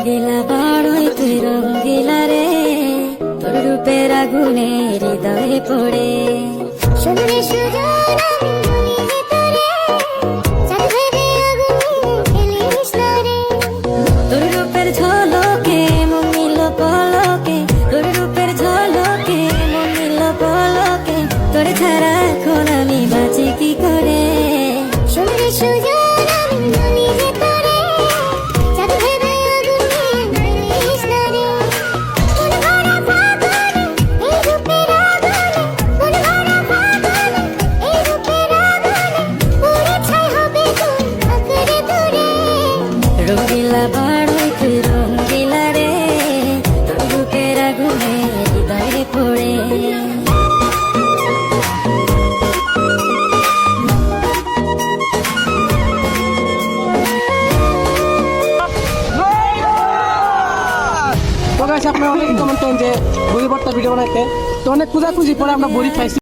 রঙ্গিলা বাড়ই তুই রঙ্গিলা রে, তোর রূপের আগুনে হৃদয়ে পড়ে। শুনলে সুজন আমি বলি যে তোরে, চাঁদ ভেবে আগুনে খেলিস না রে। তোর রূপের ঝলকে মন নিল পলকে, তোর রূপের ঝলকে মন নিল পলকে, তোর ছাড়া এখন আমি বাঁচি কি করে। শুনলে সুজন আমি বলি যে তোরে, চাঁদ ভেবে আগুনে খেলিস না রে। মন ভরা ফাগুনে এই রূপের আগুনে, মন ভরা ফাগুনে এই রূপের আগুনে, পুরে ছাই হবে তোর আঁকড়ে ধরে। রঙ্গিলা বাড়ই তুই রঙ্গিলা রে, তোর রূপের আগুনে হৃদয়ে পড়ে। তো গাইস আপনারা অনেক কমেন্ট করেন যে বড়ি ভর্তা ভিডিও বানাইতে, তো অনেক খোঁজাখুঁজি পরে আমরা বড়ি পাইছি।